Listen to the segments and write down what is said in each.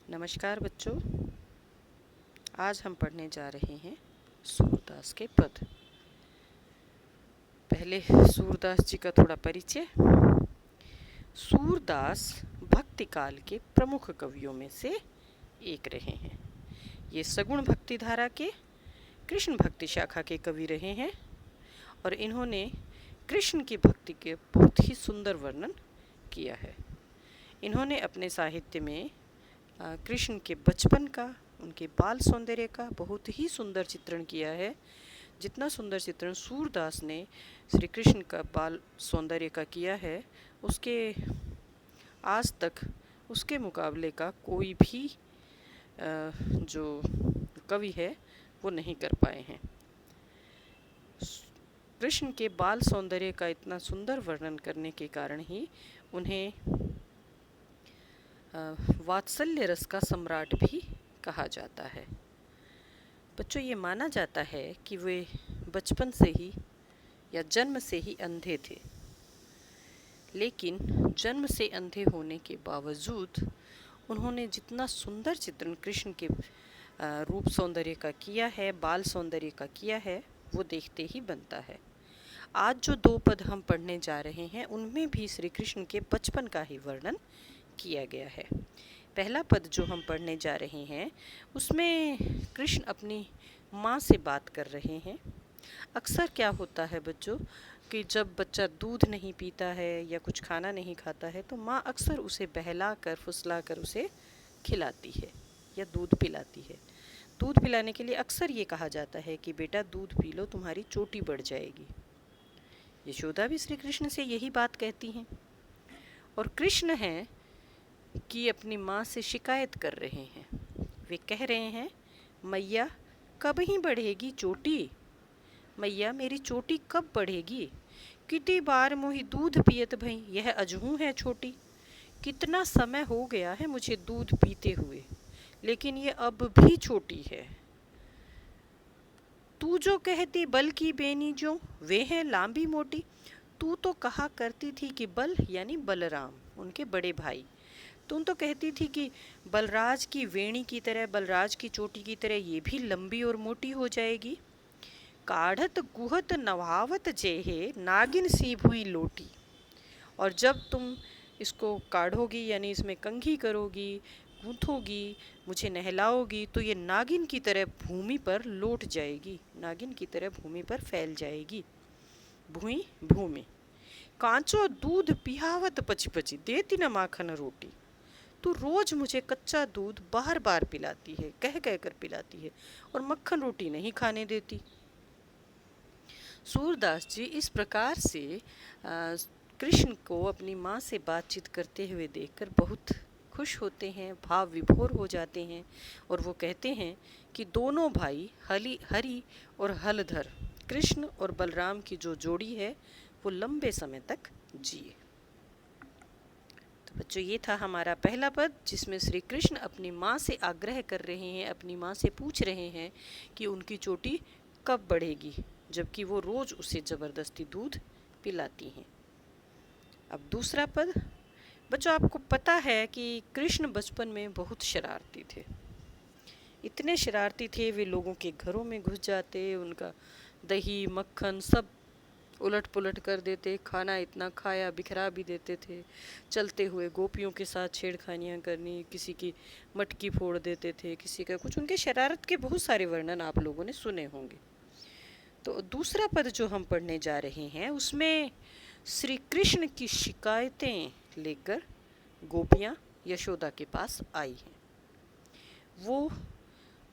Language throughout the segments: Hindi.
नमस्कार बच्चों, आज हम पढ़ने जा रहे हैं सूरदास के पद। पहले सूरदास जी का थोड़ा परिचय। सूरदास भक्ति काल के प्रमुख कवियों में से एक रहे हैं। ये सगुण भक्ति धारा के कृष्ण भक्ति शाखा के कवि रहे हैं और इन्होंने कृष्ण की भक्ति के बहुत ही सुंदर वर्णन किया है। इन्होंने अपने साहित्य में कृष्ण के बचपन का, उनके बाल सौंदर्य का बहुत ही सुंदर चित्रण किया है। जितना सुंदर चित्रण सूरदास ने श्री कृष्ण का बाल सौंदर्य का किया है, उसके आज तक उसके मुकाबले का कोई भी जो कवि है वो नहीं कर पाए हैं। कृष्ण के बाल सौंदर्य का इतना सुंदर वर्णन करने के कारण ही उन्हें वात्सल्य रस का सम्राट भी कहा जाता है। बच्चों, ये माना जाता है कि वे बचपन से ही या जन्म से ही अंधे थे, लेकिन जन्म से अंधे होने के बावजूद उन्होंने जितना सुंदर चित्रण कृष्ण के रूप सौंदर्य का किया है, बाल सौंदर्य का किया है, वो देखते ही बनता है। आज जो दो पद हम पढ़ने जा रहे हैं उनमें भी श्री कृष्ण के बचपन का ही वर्णन किया गया है। पहला पद जो हम पढ़ने जा रहे हैं उसमें कृष्ण अपनी माँ से बात कर रहे हैं। अक्सर क्या होता है बच्चों कि जब बच्चा दूध नहीं पीता है या कुछ खाना नहीं खाता है तो माँ अक्सर उसे बहला कर फुसला कर उसे खिलाती है या दूध पिलाती है। दूध पिलाने के लिए अक्सर ये कहा जाता है कि बेटा दूध पी लो, तुम्हारी चोटी बढ़ जाएगी। यशोदा भी श्री कृष्ण से यही बात कहती हैं और कृष्ण हैं कि अपनी माँ से शिकायत कर रहे हैं। वे कह रहे हैं, मैया कब ही बढ़ेगी चोटी, मैया मेरी चोटी कब बढ़ेगी। कितनी बार मोही दूध पियत भई, यह अजहू है छोटी। कितना समय हो गया है मुझे दूध पीते हुए, लेकिन ये अब भी छोटी है। तू जो कहती बल की बेनी जो, वे है लांबी मोटी। तू तो कहा करती थी कि बल यानी बलराम, उनके बड़े भाई, तुम तो कहती थी कि बलराज की वेणी की तरह, बलराज की चोटी की तरह ये भी लंबी और मोटी हो जाएगी। काढ़त गुहत नवावत जेहे, नागिन सी हुई लोटी। और जब तुम इसको काढ़ोगी यानी इसमें कंघी करोगी, गूंथोगी, मुझे नहलाओगी, तो ये नागिन की तरह भूमि पर लौट जाएगी, नागिन की तरह भूमि पर फैल जाएगी। भूमि भूमि कांचो दूध पिहावत पची पची, देती न माखन रोटी। तू रोज मुझे कच्चा दूध बार बार पिलाती है, कह कह कर पिलाती है, और मक्खन रोटी नहीं खाने देती। सूरदास जी इस प्रकार से कृष्ण को अपनी माँ से बातचीत करते हुए देखकर बहुत खुश होते हैं, भाव विभोर हो जाते हैं और वो कहते हैं कि दोनों भाई हरि और हलधर, कृष्ण और बलराम की जो जोड़ी है वो लंबे समय तक जिए। बच्चों, ये था हमारा पहला पद जिसमें श्री कृष्ण अपनी माँ से आग्रह कर रहे हैं, अपनी माँ से पूछ रहे हैं कि उनकी चोटी कब बढ़ेगी, जबकि वो रोज उसे ज़बरदस्ती दूध पिलाती हैं। अब दूसरा पद। बच्चों, आपको पता है कि कृष्ण बचपन में बहुत शरारती थे। इतने शरारती थे, वे लोगों के घरों में घुस जाते, उनका दही मक्खन सब उलट पुलट कर देते, खाना इतना खाया बिखरा भी देते थे, चलते हुए गोपियों के साथ छेड़खानियाँ करनी, किसी की मटकी फोड़ देते थे, किसी का कुछ। उनके शरारत के बहुत सारे वर्णन आप लोगों ने सुने होंगे। तो दूसरा पद जो हम पढ़ने जा रहे हैं उसमें श्री कृष्ण की शिकायतें लेकर गोपियाँ यशोदा के पास आई हैं। वो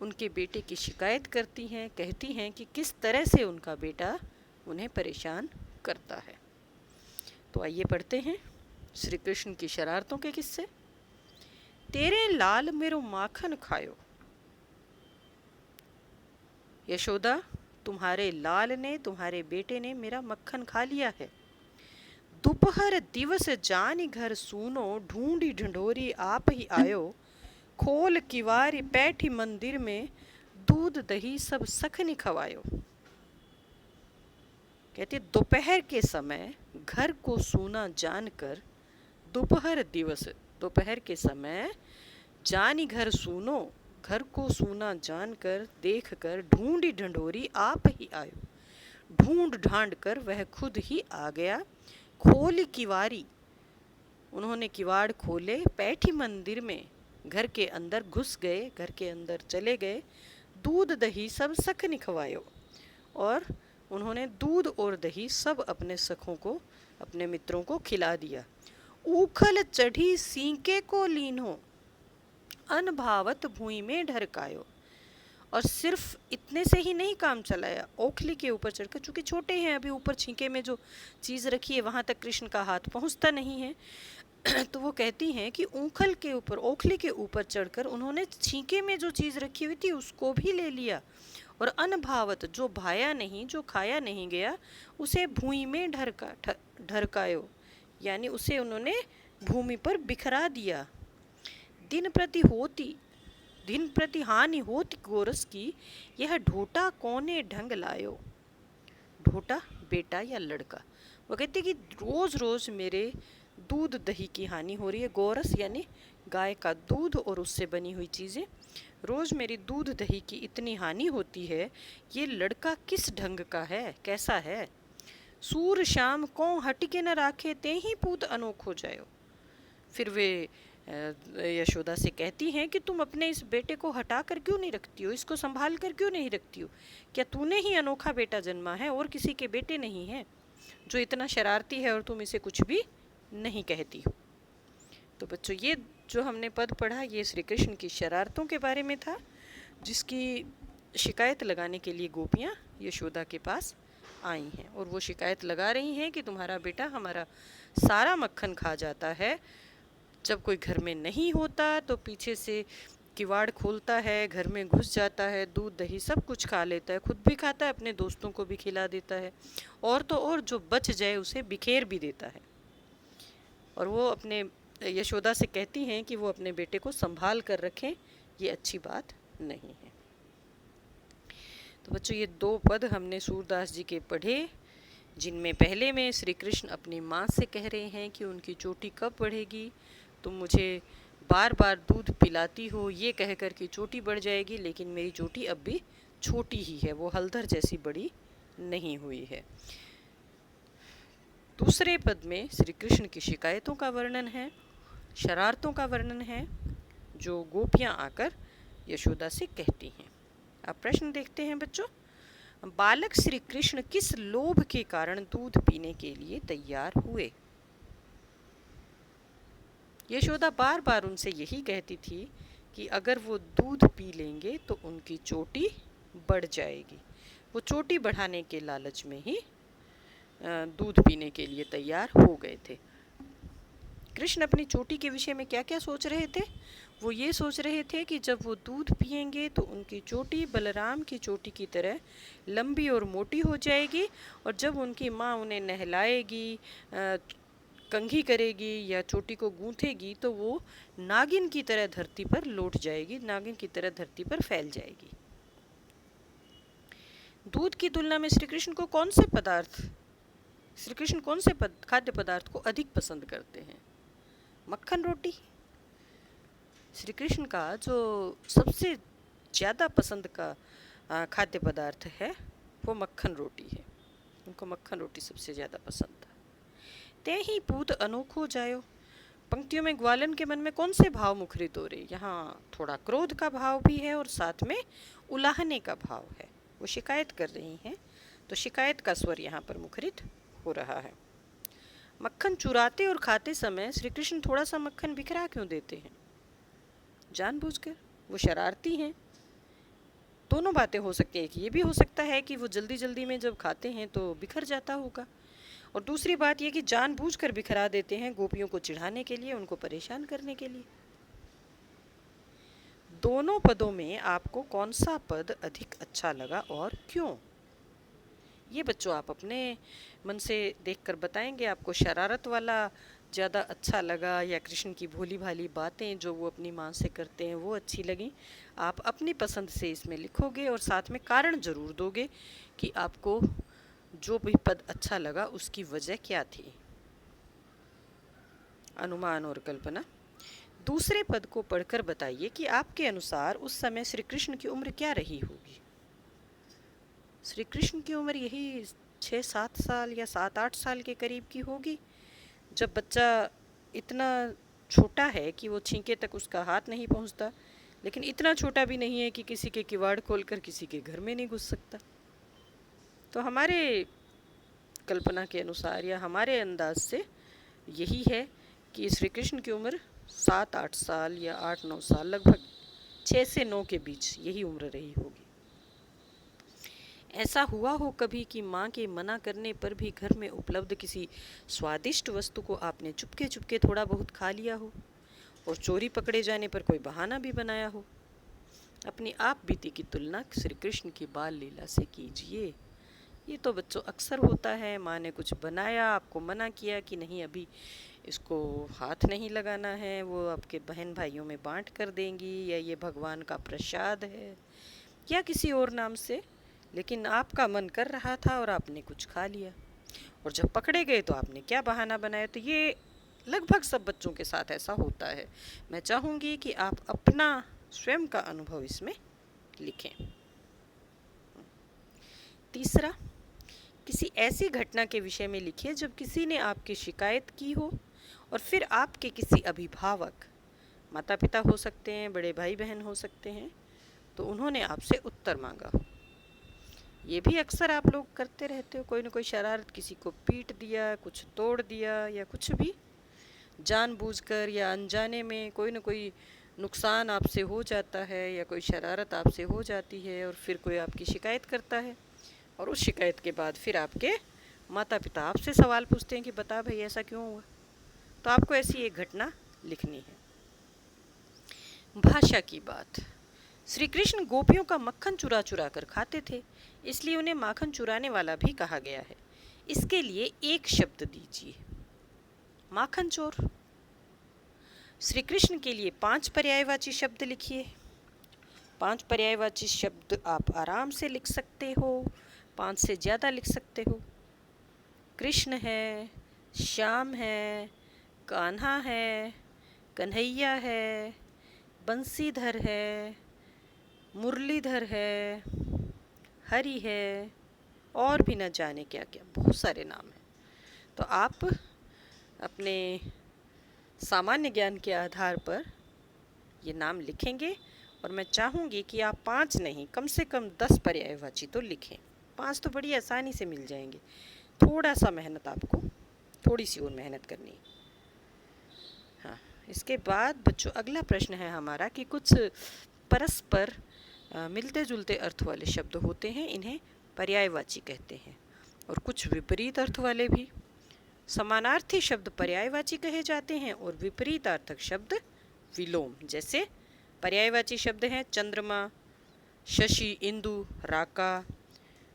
उनके बेटे की शिकायत करती हैं, कहती हैं कि किस तरह से उनका बेटा उन्हें परेशान करता है। तो आइए पढ़ते हैं श्री कृष्ण की शरारतों के किस्से। तेरे लाल मेरो माखन खायो, यशोदा तुम्हारे लाल ने, तुम्हारे बेटे ने मेरा मक्खन खा लिया है। दोपहर दिवस जानी घर सूनो, ढूंढी ढंढोरी आप ही आयो। खोल किवारी बैठी मंदिर में, दूध दही सब सखनी खवायो। कहते दोपहर के समय घर को सूना जानकर, दोपहर दिवस, दोपहर के समय जानी घर सूनो, घर को सूना जानकर देखकर ढूंढी ढंढोरी आप ही आयो। ढूंढ ढांड कर वह खुद ही आ गया, खोल किवारी, उन्होंने किवाड़ खोले, बैठी मंदिर में, घर के अंदर घुस गए, घर के अंदर चले गए, दूध दही सब सख निखवायो, और उन्होंने दूध और दही सब अपने सखों को, अपने मित्रों को खिला दिया। ऊखल चढ़ी सींके को लीनो, अनभावत भूमि में ढरकायो, और सिर्फ इतने से ही नहीं काम चलाया, ओखली के ऊपर चढ़कर, चूंकि छोटे हैं अभी, ऊपर छींके में जो चीज़ रखी है वहाँ तक कृष्ण का हाथ पहुँचता नहीं है, तो वो कहती हैं कि ऊखल के ऊपर, ओखली के ऊपर चढ़कर उन्होंने छींके में जो चीज़ रखी हुई थी उसको भी ले लिया, और अनभावत, जो भाया नहीं, जो खाया नहीं गया, उसे भूमि में ढरकायो, यानी उसे उन्होंने भूमि पर बिखरा दिया। दिन प्रति हानि होती गोरस की, यह ढोटा कोने ढंग लायो। ढोटा बेटा या लड़का, वो कहते कि रोज रोज मेरे दूध दही की हानि हो रही है। गोरस यानी गाय का दूध और उससे बनी हुई चीज़ें, रोज मेरी दूध दही की इतनी हानि होती है, ये लड़का किस ढंग का है, कैसा है। सूर शाम को हटके न राखे, ते ही पूत अनोख हो जायो। फिर वे यशोदा से कहती हैं कि तुम अपने इस बेटे को हटा कर क्यों नहीं रखती हो, इसको संभाल कर क्यों नहीं रखती हो, क्या तूने ही अनोखा बेटा जन्मा है और किसी के बेटे नहीं है जो इतना शरारती है और तुम इसे कुछ भी नहीं कहती हो। तो बच्चों, ये जो हमने पद पढ़ा ये श्री कृष्ण की शरारतों के बारे में था, जिसकी शिकायत लगाने के लिए गोपियाँ यशोदा के पास आई हैं, और वो शिकायत लगा रही हैं कि तुम्हारा बेटा हमारा सारा मक्खन खा जाता है, जब कोई घर में नहीं होता तो पीछे से किवाड़ खोलता है, घर में घुस जाता है, दूध दही सब कुछ खा लेता है, खुद भी खाता है, अपने दोस्तों को भी खिला देता है, और तो और जो बच जाए उसे बिखेर भी देता है। और वो अपने यशोदा से कहती हैं कि वो अपने बेटे को संभाल कर रखें, ये अच्छी बात नहीं है। तो बच्चों, ये 2 पद हमने सूरदास जी के पढ़े, जिनमें पहले में श्री कृष्ण अपनी माँ से कह रहे हैं कि उनकी चोटी कब बढ़ेगी, तुम मुझे बार बार दूध पिलाती हो ये कह कर कि चोटी बढ़ जाएगी, लेकिन मेरी चोटी अब भी छोटी ही है, वो हलधर जैसी बड़ी नहीं हुई है। दूसरे पद में श्री कृष्ण की शिकायतों का वर्णन है, शरारतों का वर्णन है, जो गोपियाँ आकर यशोदा से कहती हैं। अब प्रश्न देखते हैं बच्चों। बालक श्री कृष्ण किस लोभ के कारण दूध पीने के लिए तैयार हुए। यशोदा बार बार उनसे यही कहती थी कि अगर वो दूध पी लेंगे तो उनकी चोटी बढ़ जाएगी। वो चोटी बढ़ाने के लालच में ही दूध पीने के लिए तैयार हो गए थे। कृष्ण अपनी चोटी के विषय में क्या क्या सोच रहे थे? वो ये सोच रहे थे कि जब वो दूध पिएंगे तो उनकी चोटी बलराम की चोटी की तरह लंबी और मोटी हो जाएगी, और जब उनकी माँ उन्हें नहलाएगी, कंघी करेगी या चोटी को गूंथेगी तो वो नागिन की तरह धरती पर लौट जाएगी, नागिन की तरह धरती पर फैल जाएगी। दूध की तुलना में श्री कृष्ण कौन से खाद्य पदार्थ को अधिक पसंद करते हैं? मक्खन रोटी। श्री कृष्ण का जो सबसे ज़्यादा पसंद का खाद्य पदार्थ है वो मक्खन रोटी है। उनको मक्खन रोटी सबसे ज़्यादा पसंद था। ते ही पूत अनोखो जायो। पंक्तियों में ग्वालन के मन में कौन से भाव मुखरित हो रहे? यहाँ थोड़ा क्रोध का भाव भी है और साथ में उलाहने का भाव है। वो शिकायत कर रही हैं, तो शिकायत का स्वर यहाँ पर मुखरित हो रहा है। मक्खन चुराते और खाते समय श्री कृष्ण थोड़ा सा मक्खन बिखरा क्यों देते हैं? जानबूझकर। वो शरारती हैं। दोनों बातें हो सकती है कि ये भी हो सकता है कि वो जल्दी जल्दी में जब खाते हैं तो बिखर जाता होगा, और दूसरी बात ये कि जानबूझकर बिखरा देते हैं गोपियों को चिढ़ाने के लिए, उनको परेशान करने के लिए। दोनों पदों में आपको कौन सा पद अधिक अच्छा लगा और क्यों? ये बच्चों आप अपने मन से देखकर बताएंगे, आपको शरारत वाला ज़्यादा अच्छा लगा या कृष्ण की भोली भाली बातें जो वो अपनी माँ से करते हैं वो अच्छी लगी? आप अपनी पसंद से इसमें लिखोगे और साथ में कारण ज़रूर दोगे कि आपको जो भी पद अच्छा लगा उसकी वजह क्या थी। अनुमान और कल्पना दूसरे पद को पढ़कर बताइए कि आपके अनुसार उस समय श्री कृष्ण की उम्र क्या रही होगी। श्री कृष्ण की उम्र यही 6-7 साल या 7-8 साल के करीब की होगी, जब बच्चा इतना छोटा है कि वो छींके तक उसका हाथ नहीं पहुंचता, लेकिन इतना छोटा भी नहीं है कि किसी के किवाड़ खोलकर किसी के घर में नहीं घुस सकता। तो हमारे कल्पना के अनुसार या हमारे अंदाज से यही है कि श्री कृष्ण की उम्र 7-8 साल या 8-9 साल, लगभग 6 से 9 के बीच यही उम्र रही होगी। ऐसा हुआ हो कभी कि माँ के मना करने पर भी घर में उपलब्ध किसी स्वादिष्ट वस्तु को आपने चुपके चुपके थोड़ा बहुत खा लिया हो और चोरी पकड़े जाने पर कोई बहाना भी बनाया हो। अपनी आप बीती की तुलना श्री कृष्ण की बाल लीला से कीजिए। ये तो बच्चों अक्सर होता है, माँ ने कुछ बनाया, आपको मना किया कि नहीं अभी इसको हाथ नहीं लगाना है, वो आपके बहन भाइयों में बांट कर देंगी, या ये भगवान का प्रसाद है या किसी और नाम से, लेकिन आपका मन कर रहा था और आपने कुछ खा लिया, और जब पकड़े गए तो आपने क्या बहाना बनाया। तो ये लगभग सब बच्चों के साथ ऐसा होता है। मैं चाहूँगी कि आप अपना स्वयं का अनुभव इसमें लिखें। तीसरा, किसी ऐसी घटना के विषय में लिखिए जब किसी ने आपकी शिकायत की हो और फिर आपके किसी अभिभावक, माता पिता हो सकते हैं, बड़े भाई बहन हो सकते हैं, तो उन्होंने आपसे उत्तर मांगा हो। ये भी अक्सर आप लोग करते रहते हो, कोई ना कोई शरारत, किसी को पीट दिया, कुछ तोड़ दिया, या कुछ भी जानबूझकर या अनजाने में कोई ना कोई नुकसान आपसे हो जाता है, या कोई शरारत आपसे हो जाती है और फिर कोई आपकी शिकायत करता है, और उस शिकायत के बाद फिर आपके माता पिता आपसे सवाल पूछते हैं कि बता भाई ऐसा क्यों हुआ। तो आपको ऐसी एक घटना लिखनी है। भाषा की बात। श्री कृष्ण गोपियों का मक्खन चुरा चुरा कर खाते थे, इसलिए उन्हें माखन चुराने वाला भी कहा गया है। इसके लिए एक शब्द दीजिए। माखन चोर। श्री कृष्ण के लिए 5 पर्यायवाची शब्द लिखिए। 5 पर्यायवाची शब्द आप आराम से लिख सकते हो, 5 से ज़्यादा लिख सकते हो। कृष्ण है, श्याम है, कान्हा है, कन्हैया है, बंसीधर है, मुरलीधर है, हरि है, और भी न जाने क्या क्या, बहुत सारे नाम हैं। तो आप अपने सामान्य ज्ञान के आधार पर ये नाम लिखेंगे, और मैं चाहूँगी कि आप 5 नहीं, कम से कम 10 पर्यायवाची तो लिखें। 5 तो बड़ी आसानी से मिल जाएंगे, थोड़ा सा मेहनत आपको, थोड़ी सी और मेहनत करनी है। हाँ, इसके बाद बच्चों अगला प्रश्न है हमारा कि कुछ परस्पर मिलते जुलते अर्थ वाले शब्द होते हैं, इन्हें पर्यायवाची कहते हैं, और कुछ विपरीत अर्थ वाले भी। समानार्थी शब्द पर्यायवाची कहे जाते हैं और विपरीतार्थक शब्द विलोम। जैसे पर्यायवाची शब्द हैं चंद्रमा, शशि, इंदु, राका,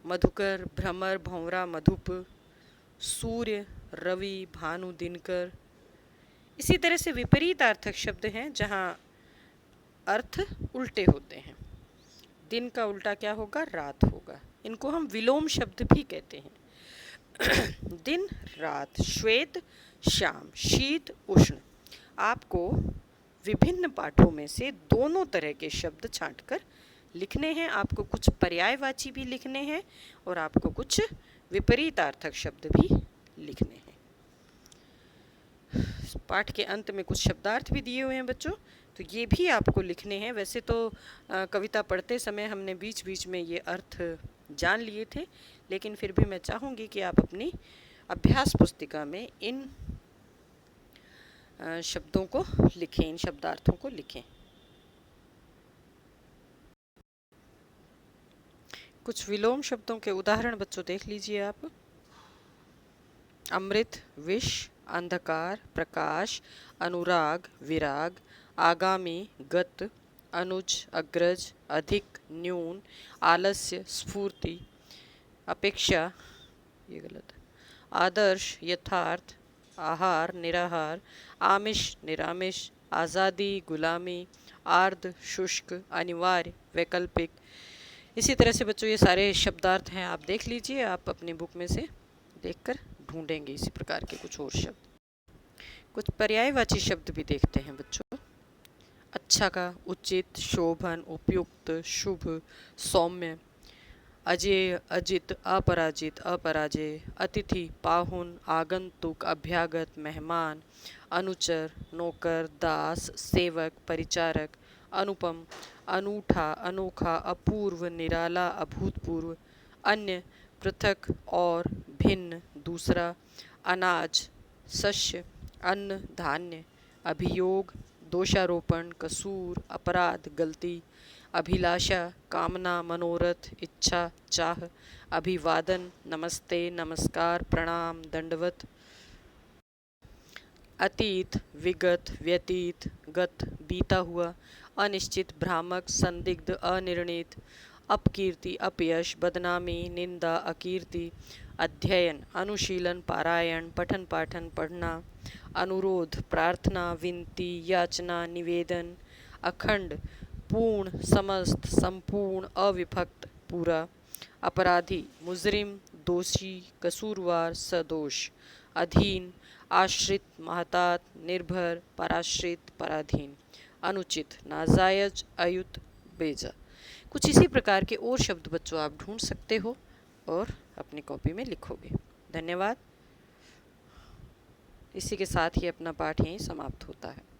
मधुकर, भ्रमर, भंवरा, मधुप, सूर्य, रवि, भानु, दिनकर। इसी तरह से विपरीतार्थक शब्द हैं जहाँ अर्थ उल्टे होते हैं। दिन का उल्टा क्या होगा? रात होगा। इनको हम विलोम शब्द भी कहते हैं। दिन, रात, श्वेत, श्याम, शीत, उष्ण। आपको विभिन्न पाठों में से दोनों तरह के शब्द छांटकर लिखने हैं। आपको कुछ पर्यायवाची भी लिखने हैं और आपको कुछ विपरीतार्थक शब्द भी लिखने हैं। पाठ के अंत में कुछ शब्दार्थ भी दिए हुए हैं बच्चों, तो ये भी आपको लिखने हैं। वैसे तो कविता पढ़ते समय हमने बीच बीच में ये अर्थ जान लिए थे, लेकिन फिर भी मैं चाहूँगी कि आप अपनी अभ्यास पुस्तिका में इन शब्दों को लिखें, इन शब्दार्थों को लिखें। कुछ विलोम शब्दों के उदाहरण बच्चों देख लीजिए आप। अमृत, विष, अंधकार, प्रकाश, अनुराग, विराग, आगामी, गत, अनुज, अग्रज, अधिक, न्यून, आलस्य, स्फूर्ति, अपेक्षा, ये गलत है, आदर्श, यथार्थ, आहार, निराहार, आमिष, निरामिष, आज़ादी, गुलामी, आर्द, शुष्क, अनिवार्य, वैकल्पिक। इसी तरह से बच्चों ये सारे शब्दार्थ हैं, आप देख लीजिए। आप अपनी बुक में से देखकर ढूंढेंगे इसी प्रकार के कुछ और शब्द। कुछ पर्यायवाची शब्द भी देखते हैं बच्चों। इच्छा का उचित, शोभन, उपयुक्त, शुभ, सौम्य, अजेय, अजित, अपराजित, अपराजेय, अतिथि, पाहुन, आगंतुक, अभ्यागत, मेहमान, अनुचर, नौकर, दास, सेवक, परिचारक, अनुपम, अनूठा, अनोखा, अपूर्व, निराला, अभूतपूर्व, अन्य, पृथक और भिन्न, दूसरा, अनाज, शस्य, अन्न, धान्य, अभियोग, दोषारोपण, कसूर, अपराध, गलती, अभिलाषा, कामना, मनोरथ, इच्छा, चाह, अभिवादन, नमस्ते, नमस्कार, प्रणाम, दंडवत, अतीत, विगत, व्यतीत, गत, बीता हुआ, अनिश्चित, भ्रामक, संदिग्ध, अनिर्णित, अपकीर्ति, अपयश, बदनामी, निंदा, अकीर्ति, अध्ययन, अनुशीलन, पारायण, पठन पाठन, पढ़ना, अनुरोध, प्रार्थना, विनती, याचना, निवेदन, अखंड, पूर्ण, समस्त, संपूर्ण, अविभक्त, पूरा, अपराधी, मुजरिम, दोषी, कसूरवार, सदोष, अधीन, आश्रित, महतात, निर्भर, पराश्रित, पराधीन, अनुचित, नाजायज, अयुत, बेजा। कुछ इसी प्रकार के और शब्द बच्चों आप ढूंढ सकते हो और अपनी कॉपी में लिखोगे। धन्यवाद। इसी के साथ ही अपना पाठ यहीं समाप्त होता है।